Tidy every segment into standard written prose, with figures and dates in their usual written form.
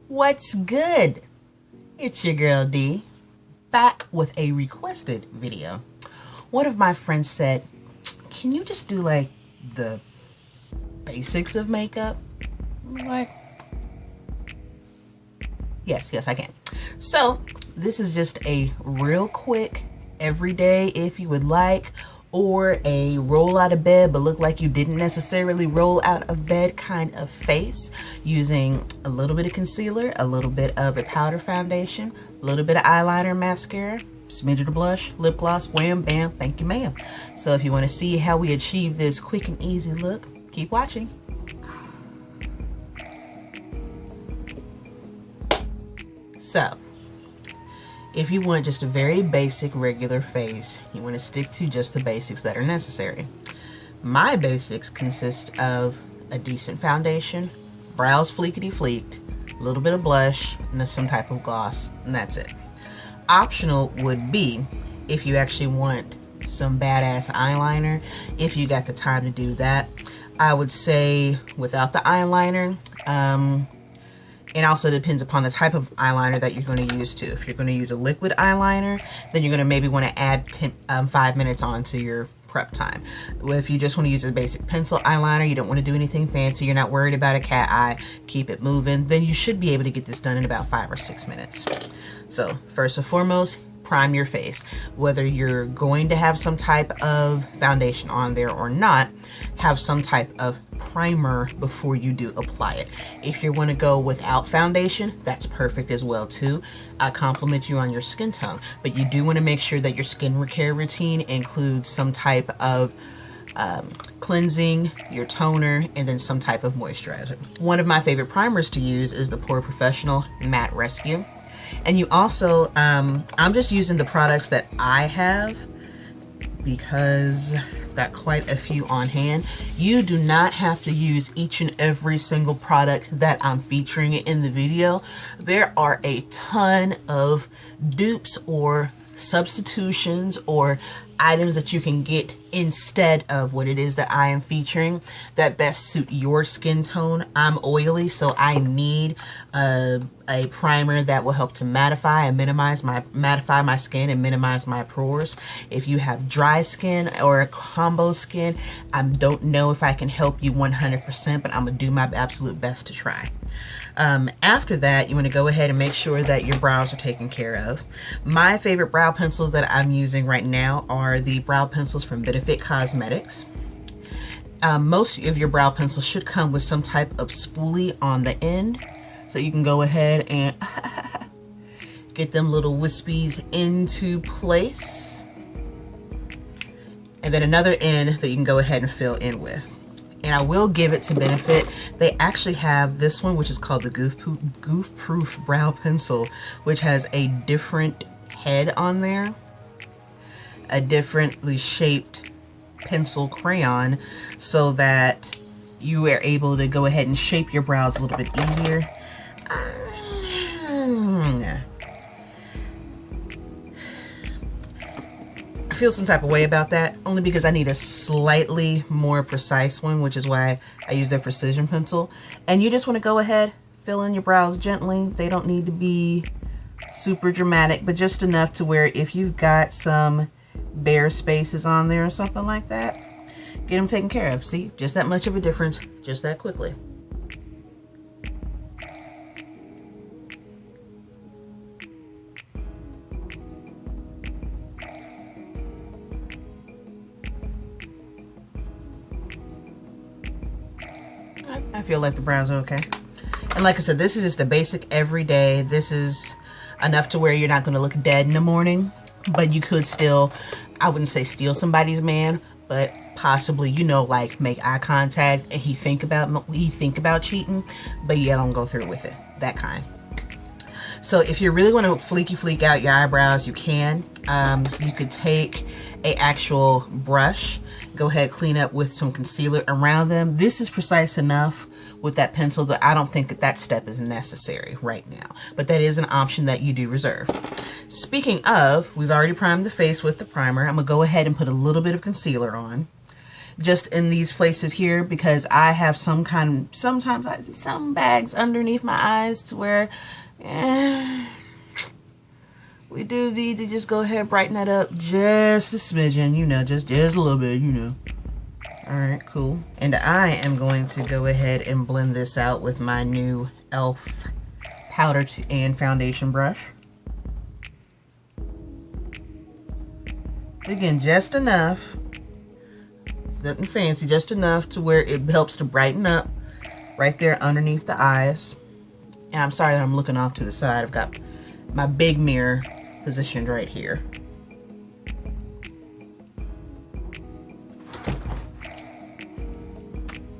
What's good? It's your girl D, back with a requested video. One of my friends said, can you just do like the basics of makeup? I was like, yes, I can. So this is just a real quick everyday, if you would like, or a roll out of bed but look like you didn't necessarily roll out of bed kind of face, using a little bit of concealer, a little bit of a powder foundation, a little bit of eyeliner, mascara, smidge of blush, lip gloss, wham bam, thank you ma'am. So if you want to see how we achieve this quick and easy look, keep watching. So if you want just a very basic regular face, you want to stick to just the basics that are necessary. My basics consist of a decent foundation, brows fleekety fleeked, a little bit of blush, and some type of gloss, and that's it. Optional would be if you actually want some badass eyeliner, if you got the time to do that. I would say without the eyeliner, it also depends upon the type of eyeliner that you're going to use too. If you're going to use a liquid eyeliner, then you're going to maybe want to add 5 minutes onto your prep time. If you just want to use a basic pencil eyeliner, you don't want to do anything fancy, you're not worried about a cat eye, keep it moving, then you should be able to get this done in about 5 or 6 minutes. So first and foremost, prime your face. Whether you're going to have some type of foundation on there or not, have some type of primer before you do apply it. If you want to go without foundation, that's perfect as well too. I compliment you on your skin tone, but you do want to make sure that your skin care routine includes some type of cleansing, your toner, and then some type of moisturizer. One of my favorite primers to use is the POREfessional Matte Rescue. And you also, I'm just using the products that I have because I've got quite a few on hand. You do not have to use each and every single product that I'm featuring in the video. There are a ton of dupes or substitutions or items that you can get instead of what it is that I am featuring that best suit your skin tone. I'm oily, so I need a primer that will help to mattify and mattify my skin and minimize my pores. If you have dry skin or a combo skin, I don't know if I can help you 100%, but I'm gonna do my absolute best to try. After that, you want to go ahead and make sure that your brows are taken care of. My favorite brow pencils that I'm using right now are the brow pencils from Benefit Cosmetics. Most of your brow pencils should come with some type of spoolie on the end, so you can go ahead and get them little wispies into place. And then another end that you can go ahead and fill in with. And I will give it to Benefit. They actually have this one, which is called the Goof Proof Brow Pencil, which has a different head on there, a differently shaped pencil crayon, so that you are able to go ahead and shape your brows a little bit easier. I feel some type of way about that, only because I need a slightly more precise one, which is why I use their precision pencil. And you just want to go ahead, fill in your brows gently. They don't need to be super dramatic, but just enough to where if you've got some bare spaces on there or something like that, get them taken care of. See, just that much of a difference, just that quickly. I feel like the brows are okay. And like I said, this is just a basic everyday. This is enough to where you're not going to look dead in the morning, but you could still, I wouldn't say steal somebody's man, but possibly, you know, like make eye contact and he think about cheating, but yeah, don't go through with it. That kind. So if you really want to fleek out your eyebrows, you can. You could take a actual brush, go ahead, clean up with some concealer around them. This is precise enough with that pencil that I don't think that step is necessary right now, but that is an option that you do reserve. Speaking of, we've already primed the face with the primer. I'm gonna go ahead and put a little bit of concealer on. just in these places here, because I have sometimes I see some bags underneath my eyes to where we do need to just go ahead and brighten that up just a smidgen, you know, just a little bit, you know. All right, cool. And I am going to go ahead and blend this out with my new e.l.f. powder and foundation brush. Again, just enough. It's nothing fancy, just enough to where it helps to brighten up right there underneath the eyes. And I'm sorry that I'm looking off to the side. I've got my big mirror positioned right here.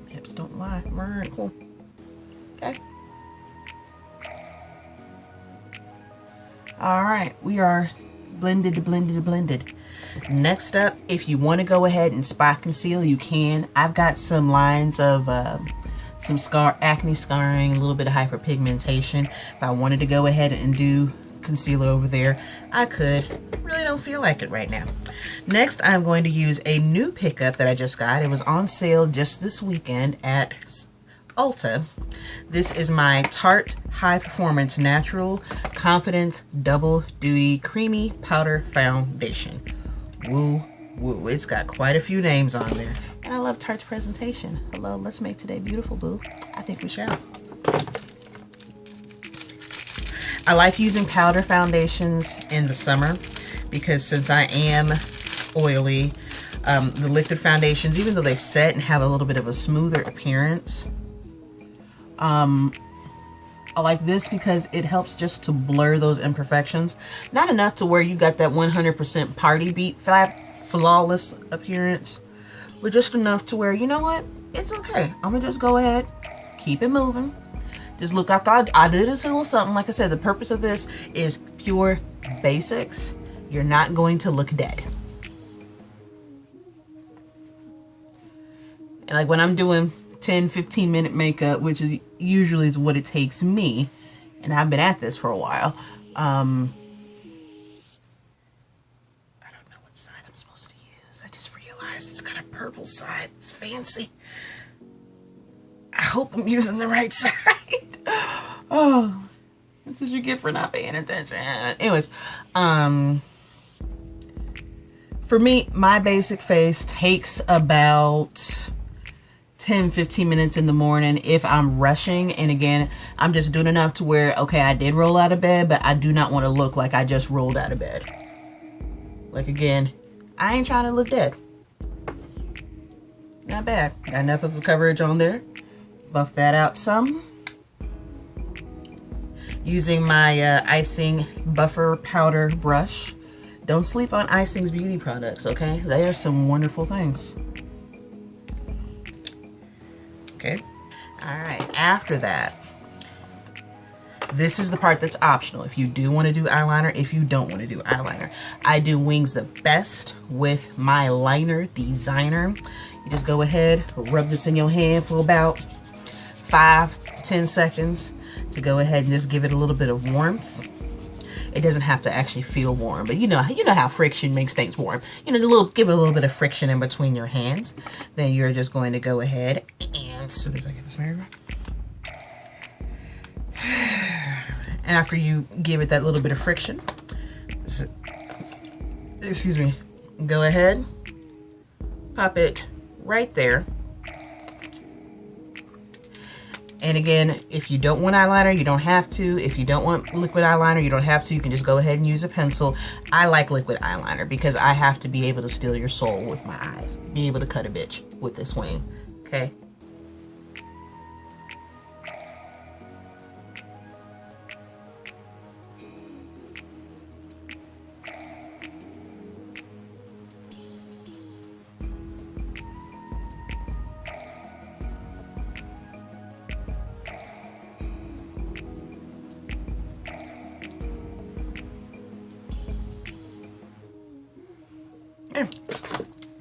Hips don't lie. All right, cool. Okay. All right, we are blended. Next up, if you want to go ahead and spot conceal, you can. I've got some lines of some acne scarring, a little bit of hyperpigmentation. If I wanted to go ahead and do concealer over there, I could. Really don't feel like it right now. Next, I'm going to use a new pickup that I just got. It was on sale just this weekend at Ulta. This is my Tarte High Performance Natural Confidence Double Duty Creamy Powder Foundation. Woo woo. It's got quite a few names on there. And I love Tarte's presentation. Hello, let's make today beautiful, boo. I think we shall. I like using powder foundations in the summer because since I am oily, the liquid foundations, even though they set and have a little bit of a smoother appearance, I like this because it helps just to blur those imperfections. Not enough to where you got that 100% party beat flawless appearance, but just enough to where, you know what, it's okay. I'm gonna just go ahead, keep it moving. Just look like I did a little something. Like I said, the purpose of this is pure basics. You're not going to look dead. And like when I'm doing 10-15 minute makeup, which is usually what it takes me, and I've been at this for a while, I don't know what side I'm supposed to use. I just realized it's got a purple side. It's fancy. I hope I'm using the right side. Oh, this is what you get for not paying attention. Anyways, for me, my basic face takes about 10-15 minutes in the morning if I'm rushing. And again, I'm just doing enough to where, okay, I did roll out of bed, but I do not want to look like I just rolled out of bed. Like again, I ain't trying to look dead. Not bad. Got enough of a coverage on there. Buff that out some. Using my Icing Buffer Powder Brush. Don't sleep on Icing's beauty products, okay? They are some wonderful things. Okay. All right. After that, this is the part that's optional. If you do want to do eyeliner, if you don't want to do eyeliner. I do wings the best with my liner designer. You just go ahead, rub this in your hand for about 5-10 seconds to go ahead and just give it a little bit of warmth. It doesn't have to actually feel warm, but you know how friction makes things warm. You know, give it a little bit of friction in between your hands. Then you're just going to go ahead and, as soon as I get this mirror, after you give it that little bit of friction, excuse me, go ahead, pop it right there. And again, if you don't want eyeliner, you don't have to. If you don't want liquid eyeliner, you don't have to. You can just go ahead and use a pencil. I like liquid eyeliner because I have to be able to steal your soul with my eyes. Be able to cut a bitch with this wing, okay?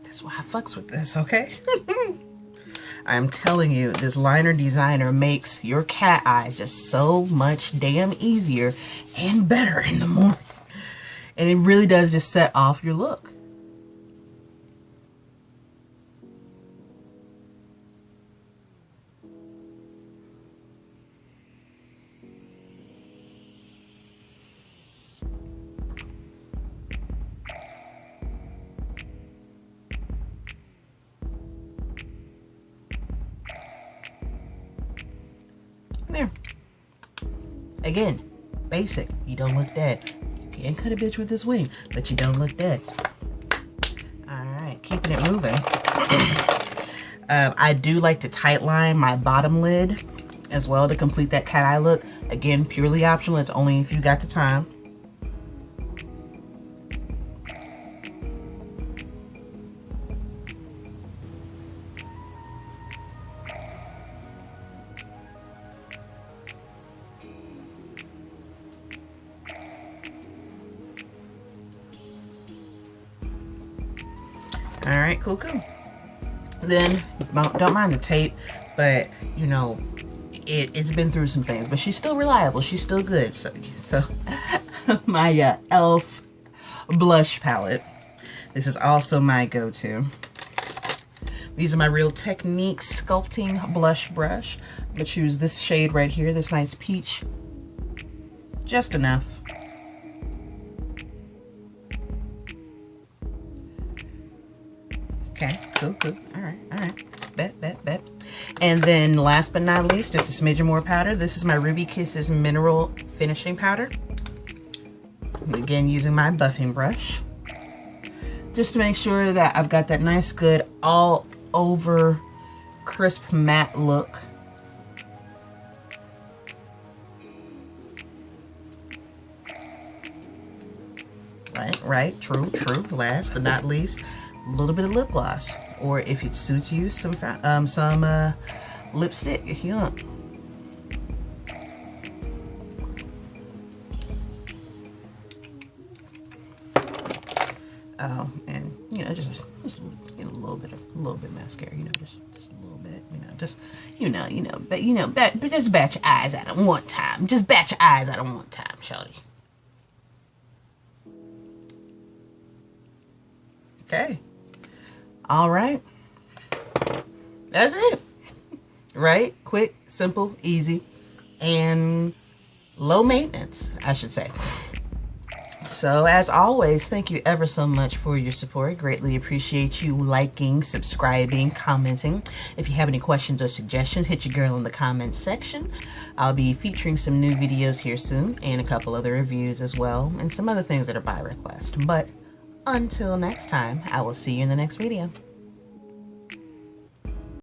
That's why I fucks with this, okay? I'm telling you, this liner designer makes your cat eyes just so much damn easier and better in the morning. And it really does just set off your look. There. Again, basic. You don't look dead. You can cut a bitch with this wing, but you don't look dead. Alright, keeping it moving. I do like to tight line my bottom lid as well to complete that cat eye look. Again, purely optional. It's only if you got the time. All right, cool. Then don't mind the tape, but you know, it's been through some things, but she's still reliable. She's still good. So my e.l.f. blush palette. This is also my go-to. These are my Real Technique sculpting blush brush. I'm gonna choose this shade right here, this nice peach. Just enough. Okay, cool. All right. Bet. And then last but not least, just a smidgen more powder. This is my Ruby Kisses Mineral Finishing Powder. Again, using my buffing brush. Just to make sure that I've got that nice, good, all over crisp matte look. Right, true. Last but not least, a little bit of lip gloss, or if it suits you, some lipstick if you want. And you know, just a little bit of mascara, you know, just a little bit, but just bat your eyes at them one time. Just bat your eyes at them one time, shawty. Okay. All right. That's it. Right? Quick, simple, easy, and low maintenance, I should say. So as always, thank you ever so much for your support. Greatly appreciate you liking, subscribing, commenting. If you have any questions or suggestions, hit your girl in the comments section. I'll be featuring some new videos here soon, and a couple other reviews as well, and some other things that are by request. But until next time, I will see you in the next video.